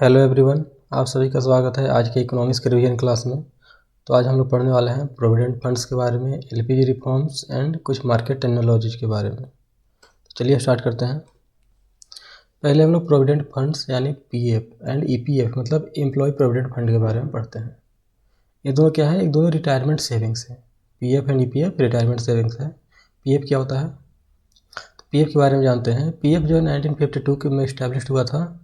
Hello everyone, आप सभी का स्वागत है आज के इकोनॉमिक्स के रिवीजन क्लास में। तो आज हम लोग पढ़ने वाले हैं प्रोविडेंट फंड्स के बारे में, एलपीजी रिफॉर्म्स एंड कुछ मार्केट टेक्नोलॉजीज के बारे में। तो चलिए स्टार्ट करते हैं। पहले हम लोग प्रोविडेंट फंड्स यानी पीएफ एंड ईपीएफ मतलब एम्प्लॉय प्रोविडेंट फंड के बारे में पढ़ते हैं। ये दोनों क्या है? एक दोनों रिटायरमेंट सेविंग्स है। PF and EPF retirement savings है। पीएफ क्या होता है? तो पीएफ के बारे में जानते हैं। पीएफ जो 1952 में इस्टेब्लिश हुआ था,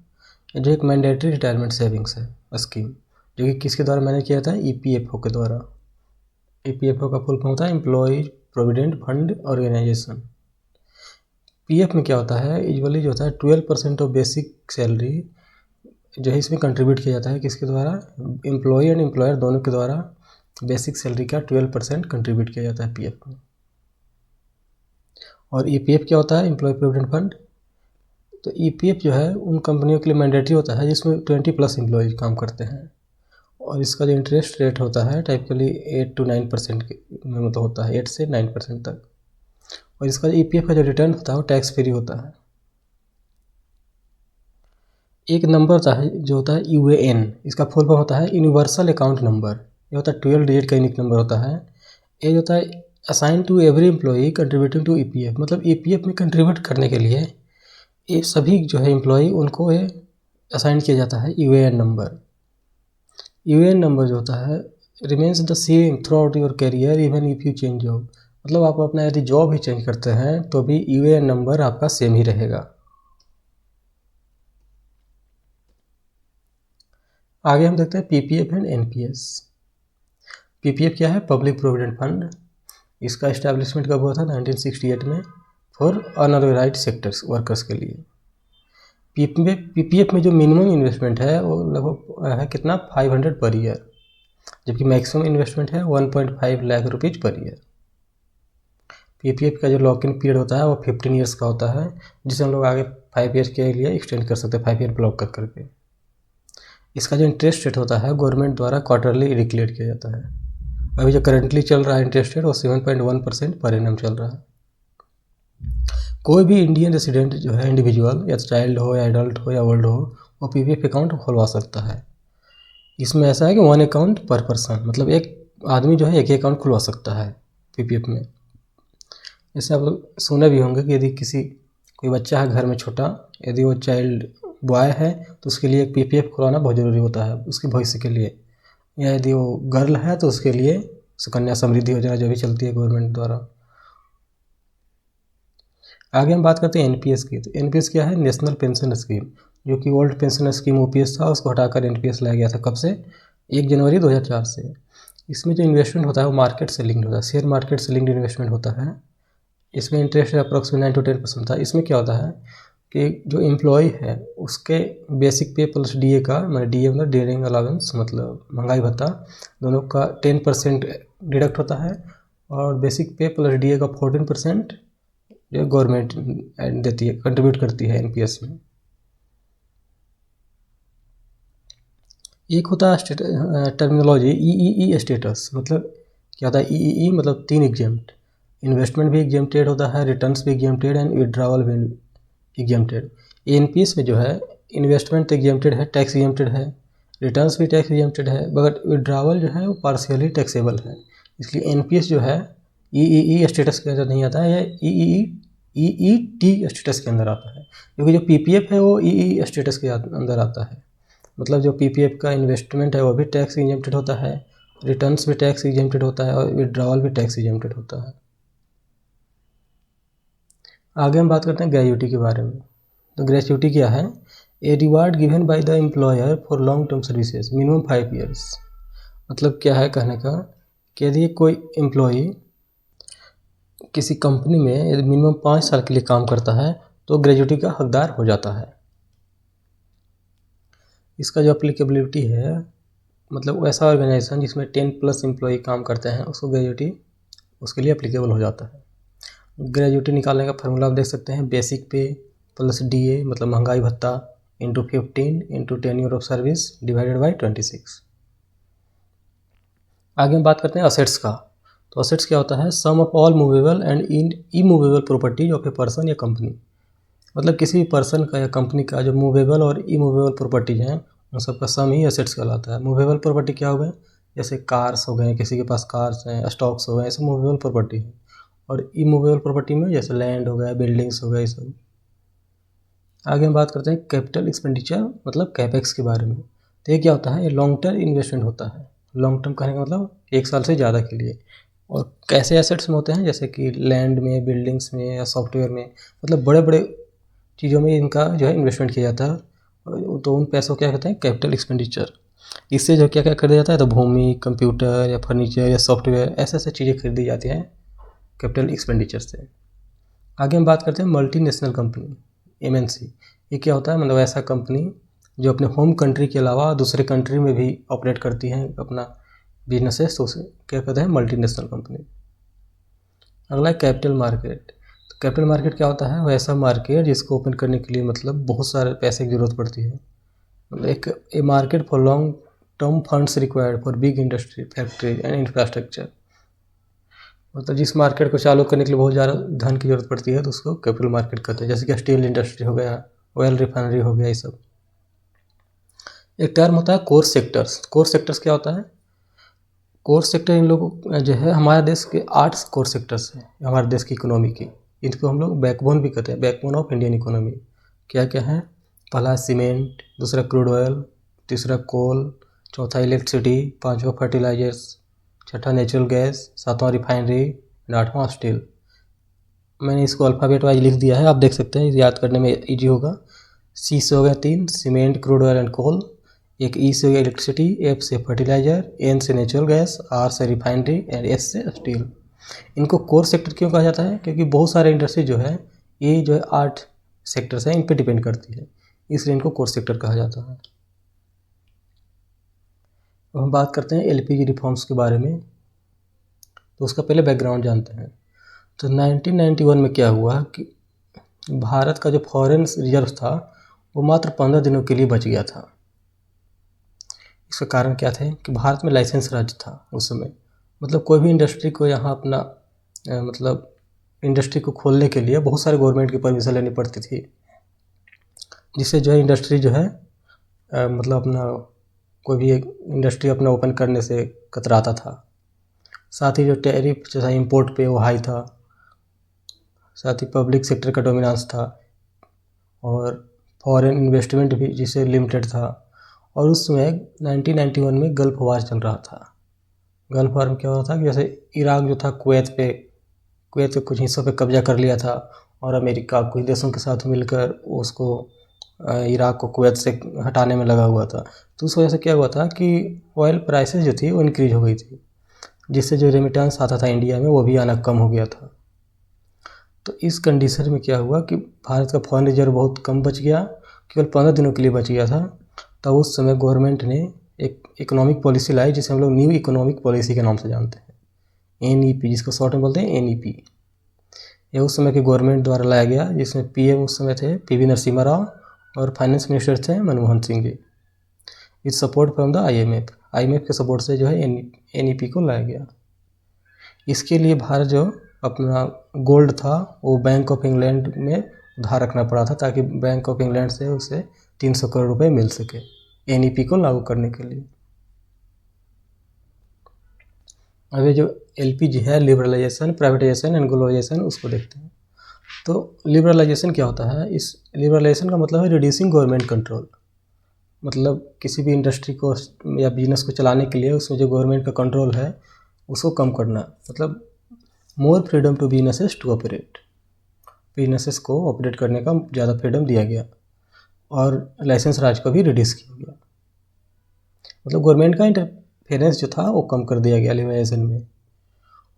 जो एक मैंडेटरी रिटायरमेंट सेविंग्स है स्कीम, जो कि किसके द्वारा मैंने किया था? ईपीएफओ के द्वारा। ईपीएफओ का फुल फॉर्म होता है employ provident fund organisation. PF में क्या होता है? यूजुअली जो होता है 12% ऑफ बेसिक सैलरी जो है इसमें कंट्रीब्यूट किया जाता है। किसके द्वारा? एम्प्लॉय एंड एम्प्लॉयर दोनों के द्वारा बेसिक सैलरी का 12% कंट्रीब्यूट किया जाता है पीएफ में। और ईपीएफ क्या होता है? Employ provident fund. तो ईपीएफ जो है उन कंपनियों के लिए मैंडेटरी होता है जिसमें 20+ एम्प्लॉयज काम करते हैं, और इसका जो इंटरेस्ट रेट होता है टाइपिकली 8 to 9% में मतलब होता है, 8 से 9% तक। और इसका ईपीएफ का जो रिटर्न होता है वो टैक्स फ्री होता है। एक नंबर होता है जो होता है यूएएन, इसका फुल फॉर्म होता है यूनिवर्सल अकाउंट नंबर। ये होता है 12 डिजिट का यूनिक नंबर होता है। ये होता है assign to every employee contributing to EPF, मतलब ईपीएफ में कंट्रीब्यूट करने के लिए ये सभी जो है एम्प्लॉई उनको ये असाइन किया जाता है यूएएन नंबर। यूएएन नंबर जो होता है remains the same through out your career even if you change job, मतलब आप अपना यदि जॉब ही चेंज करते हैं तो भी यूएएन नंबर आपका सेम ही रहेगा। आगे हम देखते हैं पीपीएफ एंड एनपीएस। पीपीएफ क्या है? Public provident fund. इसका इस्टेब्लिशमेंट कब हुआ था? 1968 में, फॉर अनऑर्गेनाइज्ड सेक्टर्स वर्कर्स के लिए। पीपीएफ में जो मिनिमम इन्वेस्टमेंट है वो लगभग है कितना? 500 पर ईयर, जबकि मैक्सिमम इन्वेस्टमेंट है 1.5 lakh rupees per year. PPF का जो लॉक इन पीरियड होता है वो 15 ईयर्स का होता है, जिसे हम लोग आगे 5 ईयर के लिए एक्सटेंड कर सकते हैं, 5 ईयर ब्लॉक कर करके। इसका जो इंटरेस्ट रेट होता है गवर्नमेंट द्वारा क्वार्टरली डिक्लेयर किया जाता है। अभी जो करंटली चल रहा है इंटरेस्ट रेट वो 7.1% पर एनम चल रहा है। कोई भी इंडियन रेसिडेंट जो है इंडिविजुअल, या चाइल्ड हो या एडल्ट हो या ओल्ड हो, वो पीपीएफ अकाउंट खुलवा सकता है। इसमें ऐसा है कि 1 अकाउंट पर पर्सन, मतलब एक आदमी जो है एक ही अकाउंट खुलवा सकता है पीपीएफ में। जैसे आप लोग सुने भी होंगे कि यदि कोई बच्चा है घर में छोटा, यदि वो चाइल्ड बॉय है तो उसके लिए पीपीएफ खुलवाना बहुत ज़रूरी होता है उसके भविष्य के लिए, या यदि वो गर्ल है तो उसके लिए सुकन्या समृद्धि योजना जो भी चलती है गवर्नमेंट द्वारा। आगे हम बात करते हैं एनपीएस की। तो एनपीएस क्या है? नेशनल पेंशन स्कीम, जो कि ओल्ड पेंशन स्कीम ओपीएस था उसको हटाकर एनपीएस लाया गया था। कब से? 1 जनवरी 2004 से। इसमें जो इन्वेस्टमेंट होता है वो मार्केट से लिंक्ड होता है, शेयर मार्केट से लिंक्ड इन्वेस्टमेंट होता है। इसमें इंटरेस्ट अप्रॉक्सीमेट 9 to 10% था। इसमें क्या होता है कि जो एम्प्लॉय है उसके बेसिक पे प्लस डीए का, मतलब डीए मतलब डेयरिंग अलाउंस मतलब महंगाई भत्ता, दोनों का 10% डिडक्ट होता है, और बेसिक पे प्लस डीए का 14% जो गवर्नमेंट देती है, कंट्रीब्यूट करती है एनपीएस में। एक होता है टर्मिनोलॉजी ईईई स्टेटस, मतलब क्या होता है? ईईई मतलब 3 एग्जेम्प्ट, इन्वेस्टमेंट भी एग्जेम्प्टेड होता है, रिटर्न्स भी एग्जेम्प्टेड एंड विड्रावल भी एग्जेम्प्टेड। एनपीएस में जो है इन्वेस्टमेंट एग्जेम्प्टेड है, टैक्स एग्जेम्प्टेड है, रिटर्न्स भी टैक्स एग्जेम्प्टेड है, मगर विड्रावल जो है वो पार्शियली टैक्सेबल है। इसलिए एनपीएस जो है ईईई स्टेटस के अंदर नहीं आता है, यह ईईटी स्टेटस के अंदर आता है, क्योंकि जो पीपीएफ है वो ईई स्टेटस के अंदर आता है। मतलब जो पीपीएफ का इन्वेस्टमेंट है वो भी टैक्स एग्जेम्प्टेड होता है, रिटर्न्स भी टैक्स एग्जेम्प्टेड होता है, और विड्रावल भी टैक्स एग्जेम्प्टेड होता है। आगे हम बात करते हैं ग्रेच्युटी के बारे में। तो ग्रेच्युटी क्या है? A reward given by the employer for long term services minimum 5 years. मतलब क्या है कहने का कि यदि कोई एम्प्लॉई किसी कंपनी में यदि मिनिमम 5 साल के लिए काम करता है तो ग्रेच्युटी का हकदार हो जाता है। इसका जो अप्लीकेबिलिटी है, मतलब ऐसा ऑर्गेनाइजेशन जिसमें 10+ एम्प्लॉई काम करते हैं उसको ग्रेच्युटी उसके लिए अप्लीकेबल हो जाता है। ग्रेच्युटी निकालने का फार्मूला आप देख सकते हैं, बेसिक पे प्लस डीए मतलब महंगाई भत्ता into 15 into 10 year of service divided by 26। आगे हम बात करते हैं असेट्स का। तो असेट्स क्या होता है? Sum of all movable and immovable properties of a person या कंपनी, मतलब किसी भी पर्सन का या कंपनी का जो मूवेबल और इमूवेबल प्रॉपर्टीज हैं उन सबका सम ही एसेट्स कहलाता है। मूवेबल प्रॉपर्टी क्या हो गए, जैसे कार्स हो गए, किसी के पास कार्स हैं, स्टॉक्स हो गए, ऐसे मूवेबल प्रॉपर्टी है। और इमूवेबल प्रॉपर्टी में जैसे लैंड हो गया, बिल्डिंग्स हो गए, ये सब। आगे हम बात करते हैं कैपिटल एक्सपेंडिचर मतलब कैपेक्स के बारे में। तो ये क्या होता है, ये लॉन्ग टर्म इन्वेस्टमेंट होता है। लॉन्ग टर्म कहने का मतलब 1 साल से ज़्यादा के लिए। और कैसे एसेट्स में होते हैं, जैसे कि लैंड में, बिल्डिंग्स में या सॉफ्टवेयर में, मतलब बड़े बड़े चीज़ों में इनका जो है इन्वेस्टमेंट किया जाता है। तो उन पैसों को क्या कहते हैं, कैपिटल एक्सपेंडिचर। इससे जो क्या क्या खरीदा जाता है, तो भूमि, कंप्यूटर या फर्नीचर या सॉफ्टवेयर, ऐसे ऐसे चीज़ें खरीदी जाती हैं कैपिटल एक्सपेंडिचर से। आगे हम बात करते हैं मल्टीनेशनल कंपनी, MNC। ये क्या होता है, मतलब ऐसा कंपनी जो अपने होम कंट्री के अलावा दूसरे कंट्री में भी ऑपरेट करती हैं अपना बिजनेसेस, तो उसे क्या कहते हैं, मल्टीनेशनल कंपनी। अगला है कैपिटल मार्केट। तो कैपिटल मार्केट क्या होता है, वो ऐसा मार्केट जिसको ओपन करने के लिए मतलब बहुत सारे पैसे की ज़रूरत पड़ती है। मतलब एक a market for long term funds required for big industry, factory and infrastructure. मतलब जिस मार्केट को चालू करने के लिए बहुत ज़्यादा धन की ज़रूरत पड़ती है, तो उसको कैपिटल मार्केट कहते हैं। जैसे कि स्टील इंडस्ट्री हो गया, ऑयल रिफाइनरी हो गया, ये सब। एक टर्म होता है कोर सेक्टर्स। कोर सेक्टर्स क्या होता है, कोर सेक्टर इन लोगों जो है, हमारे देश के 8 कोर सेक्टर्स हैं हमारे देश की इकोनॉमी की। इनको हम लोग बैकबोन भी कहते हैं, बैकबोन ऑफ इंडियन इकोनॉमी। क्या क्या है, पहला सीमेंट, दूसरा क्रूड ऑयल, तीसरा कोल, चौथा इलेक्ट्रिसिटी, पाँचवा फर्टिलाइजर्स, छठा नेचुरल गैस, सातवां रिफाइनरी, आठवां स्टील। मैंने इसको अल्फ़ाबेट वाइज लिख दिया है, आप देख सकते हैं, याद करने में इजी होगा। सी से हो गया 3, cement, crude oil and coal. एक ई से हो गया इलेक्ट्रिसिटी, एफ से फर्टिलाइजर, एन से नेचुरल गैस, आर से रिफाइनरी एंड एस से स्टील। इनको कोर सेक्टर क्यों कहा जाता है, क्योंकि बहुत सारे इंडस्ट्री जो है, ये जो है 8 सेक्टर्स हैं, इन पे डिपेंड करती है, इसलिए इनको कोर सेक्टर कहा जाता है। अब हम बात करते हैं LPG रिफॉर्म्स के बारे में। तो उसका पहले बैकग्राउंड जानते हैं। तो 1991 में क्या हुआ कि भारत का जो फॉरेन रिजर्व था वो मात्र 15 दिनों के लिए बच गया था। इसका कारण क्या थे कि भारत में लाइसेंस राज था उस समय। मतलब कोई भी इंडस्ट्री को यहाँ अपना मतलब इंडस्ट्री को खोलने के लिए बहुत सारे गवर्नमेंट की परमिशन लेनी पड़ती थी, जिससे जो है इंडस्ट्री जो है मतलब अपना कोई भी एक इंडस्ट्री अपना ओपन करने से कतराता था। साथ ही जो टैरिफ जो था इम्पोर्ट पे वो हाई था, साथ ही पब्लिक सेक्टर का डोमिनेंस था, और फॉरेन इन्वेस्टमेंट भी जिसे लिमिटेड था। और उस समय 1991 में गल्फ वार चल रहा था। गल्फ वार में क्या हो रहा था कि जैसे इराक जो था कुवैत के कुछ हिस्सों पे कब्जा कर लिया था, और अमेरिका कुछ देशों के साथ मिलकर उसको इराक को कुवैत से हटाने में लगा हुआ था। तो उस वजह से क्या हुआ था कि ऑयल प्राइसेस जो थी वो इंक्रीज हो गई थी, जिससे जो रेमिटेंस आता था इंडिया में वो भी आना कम हो गया था। तो इस कंडीशन में क्या हुआ कि भारत का फॉरेन रिजर्व बहुत कम बच गया, केवल 15 दिनों के लिए बच गया था। तब उस समय गवर्नमेंट ने एक इकोनॉमिक पॉलिसी लाई, जिसे हम लोग न्यू इकोनॉमिक पॉलिसी के नाम से जानते हैं, NEP, जिसको शॉर्ट में बोलते हैं NEP। यह उस समय के गवर्नमेंट द्वारा लाया गया, जिसमें PM उस समय थे PV नरसिम्हा राव, और फाइनेंस मिनिस्टर थे Manmohan Singh ji, with support from the IMF के सपोर्ट से जो है NEP को लाया गया। इसके लिए भारत जो अपना गोल्ड था वो बैंक ऑफ इंग्लैंड में उधार रखना पड़ा था, ताकि बैंक ऑफ इंग्लैंड से उसे 300 करोड़ रुपए मिल सके NEP को लागू करने के लिए। अब ये जो LPG है, लिबरलाइजेशन, प्राइवेटाइजेशन एंड ग्लोबलाइजेशन, उसको देखते हैं। तो लिबरलाइजेशन क्या होता है, इस लिबरलाइजेशन का मतलब है रिड्यूसिंग गवर्नमेंट कंट्रोल। मतलब किसी भी इंडस्ट्री को या बिजनेस को चलाने के लिए उसमें जो गवर्नमेंट का कंट्रोल है उसको कम करना। मतलब more freedom to businesses to operate, businesses को ऑपरेट करने का ज़्यादा फ्रीडम दिया गया, और लाइसेंस राज को भी रिड्यूस किया गया। मतलब गवर्नमेंट का इंटरफेरेंस जो था वो कम कर दिया गया लिबरलाइजेशन में।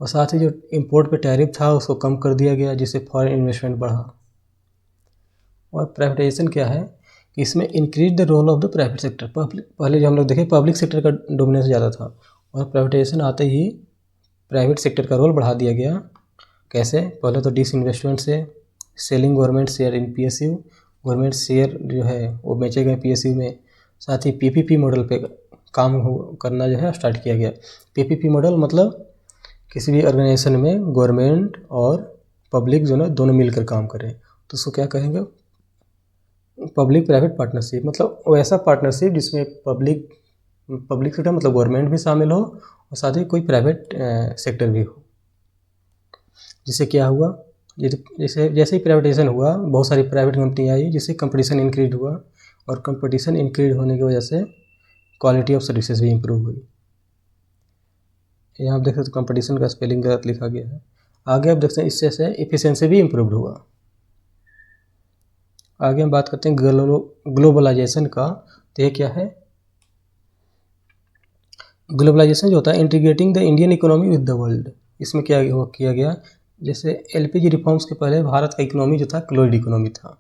और साथ ही जो इंपोर्ट पे टैरिफ था उसको कम कर दिया गया, जिससे फॉरेन इन्वेस्टमेंट बढ़ा। और प्राइवेटाइजेशन क्या है कि इसमें increase the role of the private sector. पहले जो हम लोग देखें पब्लिक सेक्टर का डोमिनेंस ज़्यादा था, और प्राइवेटाइजेशन आते ही प्राइवेट सेक्टर का रोल बढ़ा दिया गया। कैसे, पहले तो डिसइन्वेस्टमेंट से, selling government share in PSU, government share जो है वो बेचे गए PSU में। साथ ही PPP मॉडल पे काम करना जो है स्टार्ट किया गया। PPP मॉडल मतलब किसी भी ऑर्गेनाइजेशन में गवर्नमेंट और पब्लिक जो ना दोनों मिलकर काम करें, तो उसको क्या कहेंगे, पब्लिक प्राइवेट पार्टनरशिप मतलब वैसा पार्टनरशिप जिसमें पब्लिक सेक्टर मतलब गवर्नमेंट भी शामिल हो और साथ ही कोई प्राइवेट सेक्टर भी हो। जिससे क्या हुआ, जैसे जैसे ही प्राइवेटाइजेशन हुआ बहुत सारी प्राइवेट कंपनी आई, जिससे कंपटीशन इंक्रीज हुआ और कंपटीशन इंक्रीज होने की वजह से क्वालिटी ऑफ सर्विसेज भी इम्प्रूव हुई। यहाँ आप देख सकते हो कंपटीशन का स्पेलिंग गलत लिखा गया है। आगे आप देखते हैं इससे से एफिशिएंसी भी इम्प्रूव हुआ। आगे हम बात करते हैं ग्लोबलाइजेशन का। तो ये क्या है, ग्लोबलाइजेशन जो होता है integrating the Indian economy with the world. इसमें क्या किया गया, जैसे एलपीजी रिफॉर्म्स के पहले भारत का इकोनॉमी जो था क्लोज्ड इकोनॉमी था।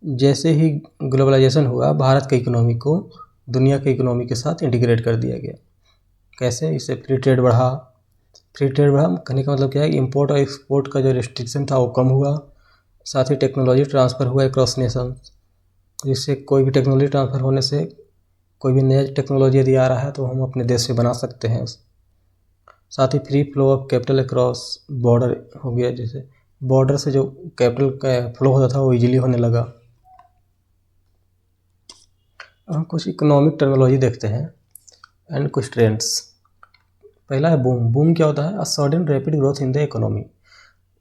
जैसे ही ग्लोबलाइजेशन हुआ भारत के इकोनॉमी को दुनिया के इकोनॉमी के साथ इंटीग्रेट कर दिया गया। कैसे, इससे फ्री ट्रेड बढ़ा कहने का मतलब क्या है, इंपोर्ट और एक्सपोर्ट का जो रिस्ट्रिक्शन था वो कम हुआ। साथ ही टेक्नोलॉजी ट्रांसफ़र हुआ अक्रॉस नेशन, जिससे कोई भी टेक्नोलॉजी ट्रांसफ़र होने से कोई भी नया टेक्नोलॉजी यदि आ रहा है तो हम अपने देश से बना सकते हैं। साथ ही free flow of capital across border हो गया, जैसे बॉर्डर से जो कैपिटल का फ्लो होता था वो इजीली होने लगा। हम कुछ इकोनॉमिक टर्मिनोलॉजी देखते हैं एंड कुछ ट्रेंड्स। पहला है बूम। बूम क्या होता है, a sudden rapid growth in the economy.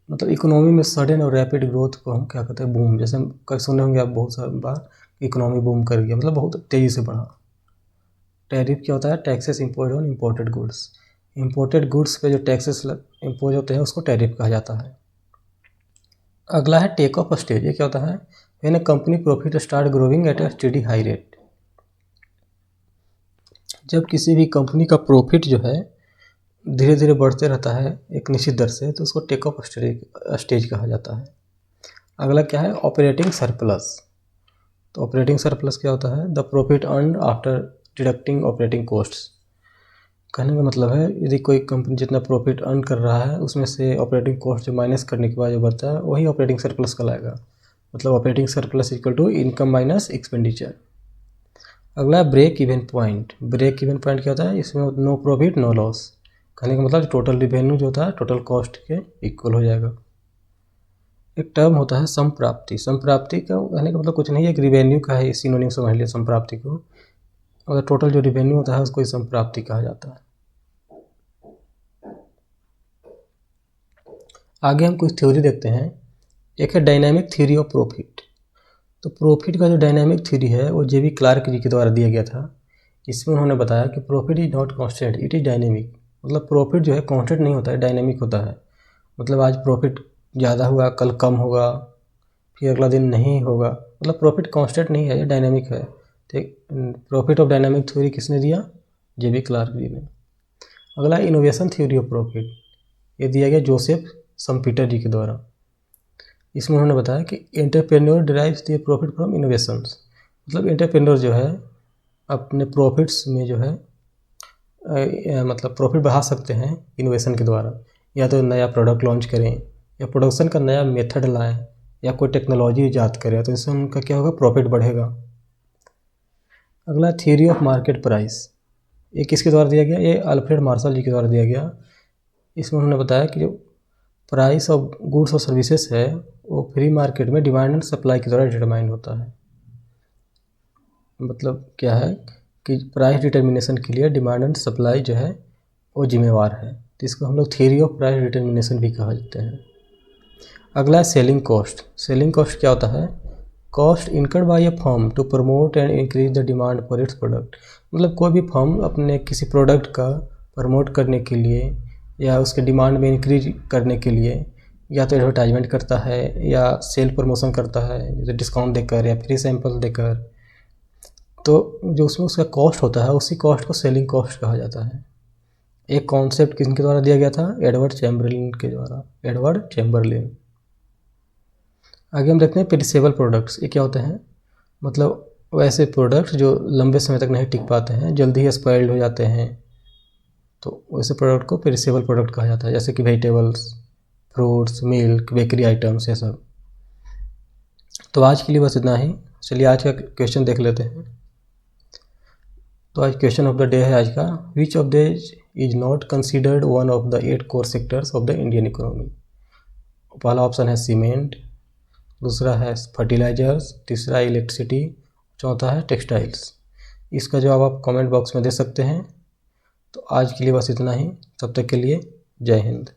मतलब इकोनॉमी में सडन और रैपिड ग्रोथ को हम क्या कहते हैं, बूम। जैसे हम कभी सुने होंगे आप बहुत सारी बार, इकोनॉमी बूम कर गया मतलब बहुत तेज़ी से बढ़ा। टैरिफ क्या होता है, taxes impose on imported goods. Imported goods पे जो टैक्सेस इम्पोज होते हैं उसको टैरिफ कहा जाता है। अगला है टेक ऑफ स्टेज। ये क्या होता है, when A company profit start growing at a steady high rate. जब किसी भी कंपनी का प्रॉफिट जो है धीरे धीरे बढ़ते रहता है एक निश्चित दर से, तो उसको टेक ऑफ स्टेज कहा जाता है। अगला क्या है, ऑपरेटिंग सरप्लस। तो ऑपरेटिंग सरप्लस क्या होता है, the profit earned after deducting operating costs. कहने का मतलब है यदि कोई कंपनी जितना प्रॉफिट अर्न कर रहा है उसमें से ऑपरेटिंग कॉस्ट जो माइनस करने के बाद जो बचता है वही ऑपरेटिंग सरप्लस कहलाएगा। मतलब operating surplus equal to income minus expenditure. अगला break even point. Break even point क्या होता है, इसमें नो प्रॉफिट नो लॉस। कहने का मतलब टोटल रिवेन्यू जो होता है टोटल कॉस्ट के इक्वल हो जाएगा। एक टर्म होता है संप्राप्ति। संप्राप्ति का कहने का मतलब कुछ नहीं है, एक रिवेन्यू का है, सिनोनिम समझ लिया संप्राप्ति को। अगर टोटल जो रिवेन्यू होता है उसको संप्राप्ति कहा जाता है। आगे हम कुछ थ्योरी देखते हैं। एक है डायनामिक थ्योरी ऑफ प्रॉफिट। तो प्रॉफिट का जो डायनामिक थ्योरी है वो जे बी क्लार्क जी के द्वारा दिया गया था। इसमें उन्होंने बताया कि profit is not constant, it is dynamic. मतलब प्रॉफिट जो है कॉन्स्टेंट नहीं होता है, डायनेमिक होता है। मतलब आज प्रॉफिट ज़्यादा हुआ कल कम होगा फिर अगला दिन नहीं होगा। मतलब प्रॉफिट कॉन्स्टेंट नहीं है, ये डायनेमिक है। ठीक, प्रॉफिट ऑफ डायनेमिक थ्योरी किसने दिया, जे बी क्लार्क जी ने। अगला इनोवेशन थ्योरी ऑफ प्रॉफिट, ये दिया गया जोसेफ सम्पीटर जी के द्वारा। इसमें उन्होंने बताया कि entrepreneur derives the profit from innovations. मतलब एंटरप्रेन्योर जो है अपने प्रॉफिट्स में जो है मतलब प्रॉफिट बढ़ा सकते हैं इनोवेशन के द्वारा। या तो नया प्रोडक्ट लॉन्च करें या प्रोडक्शन का नया मेथड लाएं या कोई टेक्नोलॉजी ईजाद करें, तो इससे उनका क्या होगा, प्रॉफिट बढ़ेगा। अगला थ्योरी ऑफ मार्केट प्राइस, ये किसके द्वारा दिया गया, ये अल्फ्रेड मार्शल जी के द्वारा दिया गया। इसमें उन्होंने बताया कि जो प्राइस ऑफ गुड्स और सर्विसेज है वो फ्री मार्केट में डिमांड एंड सप्लाई के द्वारा डिटरमाइन होता है। मतलब क्या है कि प्राइस डिटर्मिनेशन के लिए डिमांड एंड सप्लाई जो है वो जिम्मेवार है। तो इसको हम लोग थ्योरी ऑफ प्राइस डिटर्मिनेशन भी कहा जाते हैं। अगला सेलिंग कॉस्ट। सेलिंग कॉस्ट क्या होता है, cost incurred by a firm to promote and increase the demand for its product. मतलब कोई भी फर्म अपने किसी प्रोडक्ट का प्रमोट करने के लिए या उसके डिमांड में इंक्रीज करने के लिए या तो एडवर्टाइजमेंट करता है या सेल प्रमोशन करता है, जैसे डिस्काउंट देकर या फ्री सैंपल देकर। तो जो उसमें उसका कॉस्ट होता है उसी कॉस्ट को सेलिंग कॉस्ट कहा जाता है। एक कॉन्सेप्ट किसके द्वारा दिया गया था, एडवर्ड चैम्बरलिन के द्वारा, एडवर्ड चैम्बरलिन। आगे हम देखते हैं पेरिसेबल प्रोडक्ट्स। ये क्या होते हैं, मतलब वैसे प्रोडक्ट्स जो लंबे समय तक नहीं टिक पाते हैं, जल्दी ही स्पॉइल्ड हो जाते हैं, तो वैसे प्रोडक्ट को पेरिसेबल प्रोडक्ट कहा जाता है। जैसे कि vegetables, fruits, milk, bakery items, ये सब। तो आज के लिए बस इतना ही। चलिए आज का क्वेश्चन देख लेते हैं। तो आज क्वेश्चन ऑफ द डे है आज का, which of this is not considered one of the 8 core sectors of the Indian economy. पहला ऑप्शन है सीमेंट, दूसरा है फर्टिलाइजर्स, तीसरा इलेक्ट्रिसिटी, चौथा है टेक्सटाइल्स। इसका जवाब आप कमेंट बॉक्स में दे सकते हैं। तो आज के लिए बस इतना ही। तब तक के लिए जय हिंद।